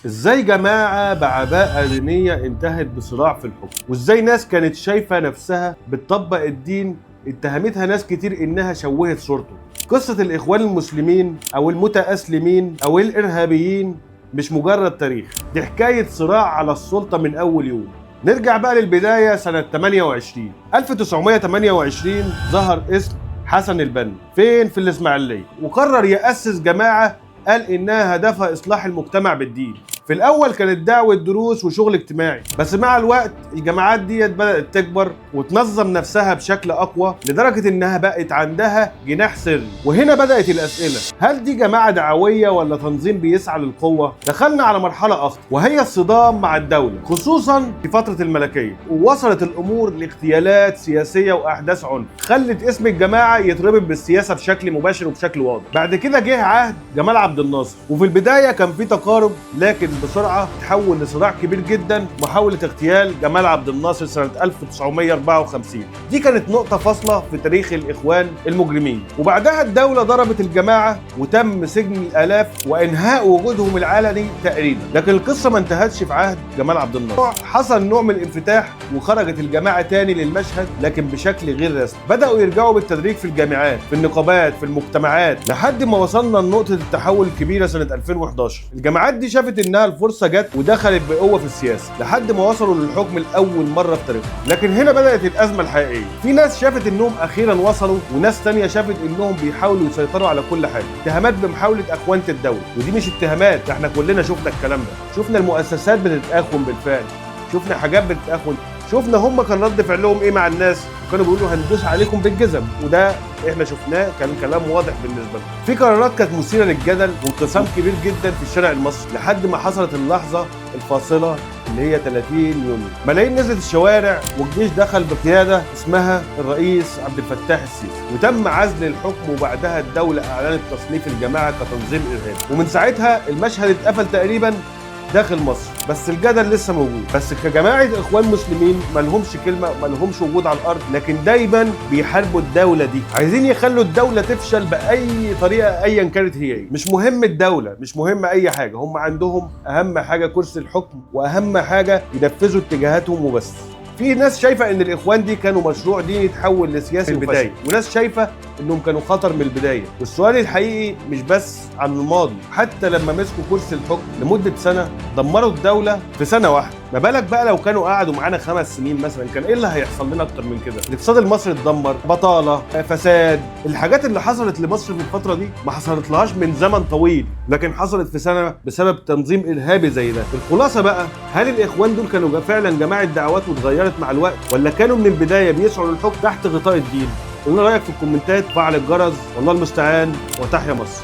ازاي جماعة بعباءة دينية انتهت بصراع في الحكم، وازاي ناس كانت شايفة نفسها بتطبق الدين اتهمتها ناس كتير انها شوهت صورته. قصة الاخوان المسلمين او المتأسلمين او الارهابيين مش مجرد تاريخ، دي حكاية صراع على السلطة من اول يوم. نرجع بقى للبداية سنة 28 1928 ظهر اسم حسن البنا في الاسماعيلية، وقرر يأسس جماعة قال إنها هدفها إصلاح المجتمع بالدين. في الأول كانت دعوة دروس وشغل اجتماعي، بس مع الوقت الجماعات ديت بدأت تكبر وتنظم نفسها بشكل أقوى لدرجة إنها بقت عندها جناح سري. وهنا بدأت الأسئلة، هل دي جماعة دعوية ولا تنظيم بيسعى للقوة؟ دخلنا على مرحلة أخطر وهي الصدام مع الدولة، خصوصا في فترة الملكية، ووصلت الأمور لاغتيالات سياسية وأحداث عنف خلت اسم الجماعة يتربط بالسياسة بشكل مباشر وبشكل واضح. بعد كده جه عهد جمال عبد الناصر، وفي البداية كان في تقارب، لكن بسرعة تحول لصراع كبير جدا، محاولة اغتيال جمال عبد الناصر سنة 1954. دي كانت نقطة فاصلة في تاريخ الإخوان المجرمين، وبعدها الدولة ضربت الجماعة وتم سجن الآلاف وإنهاء وجودهم العلني تقريبا. لكن القصة ما انتهتش في عهد جمال عبد الناصر، حصل نوع من الانفتاح وخرجت الجماعة تاني للمشهد لكن بشكل غير رسمي. بدأوا يرجعوا بالتدريج في الجامعات، في النقابات، في المجتمعات، لحد ما وصلنا لنقطة التحول الكبيرة سنة 2011. الجامعات دي شافت إنها الفرصة جت ودخلت بقوة في السياسة لحد ما وصلوا للحكم لأول مرة في تاريخهم. لكن هنا بدأت الأزمة الحقيقية، في ناس شافت إنهم أخيرا وصلوا، وناس تانية شافت إنهم بيحاولوا يسيطروا على كل حاجة. اتهامات بمحاولة أخوانة الدولة، ودي مش اتهامات، ده احنا كلنا شفنا الكلام ده، شفنا المؤسسات بتتآخن بالفعل، شفنا حاجات بتتآخن، شفنا هم كان رد فعلهم ايه مع الناس، كانوا بيقولوا هندوس عليكم بالجزم، وده احنا شفناه كان كلام واضح بالنسبه لهم. في قرارات كانت مثيره للجدل وانقسام كبير جدا في الشارع المصري لحد ما حصلت اللحظه الفاصله اللي هي 30 يونيو. ملايين نزلت الشوارع والجيش دخل بقياده اسمها الرئيس عبد الفتاح السيسي، وتم عزل الحكم، وبعدها الدوله اعلنت تصنيف الجماعه كتنظيم ارهابي. ومن ساعتها المشهد اتقفل تقريبا داخل مصر، بس الجدل لسه موجود. بس كجماعه اخوان مسلمين ما لهمش كلمه، ما لهمش وجود على الارض، لكن دايما بيحاربوا الدوله دي، عايزين يخلوا الدوله تفشل باي طريقه ايا كانت هي ايه. مش مهم الدوله، مش مهم اي حاجه، هم عندهم اهم حاجه كرسي الحكم، واهم حاجه ينفذوا اتجاهاتهم وبس. في ناس شايفه ان الاخوان دي كانوا مشروع ديني يتحول لسياسي البدايه، وناس شايفه انهم كانوا خطر من البدايه. والسؤال الحقيقي مش بس عن الماضي، حتى لما مسكوا كرسي الحكم لمده سنه دمروا الدوله في سنه واحده، ما بالك بقى لو كانوا قعدوا معانا 5 سنين مثلا، كان ايه اللي هيحصل لنا اكتر من كده؟ الاقتصاد المصري اتدمر، بطاله، فساد، الحاجات اللي حصلت لمصر في الفتره دي ما حصلتلهاش من زمن طويل، لكن حصلت في سنه بسبب تنظيم ارهابي زي ده. الخلاصه بقى، هل الاخوان دول كانوا فعلا جماعه دعوات واتغيرت مع الوقت، ولا كانوا من البدايه بيسعوا للحكم تحت غطاء الدين؟ قولنا رايك في الكومنتات، فعل الجرس، والله المستعان، وتحيا مصر.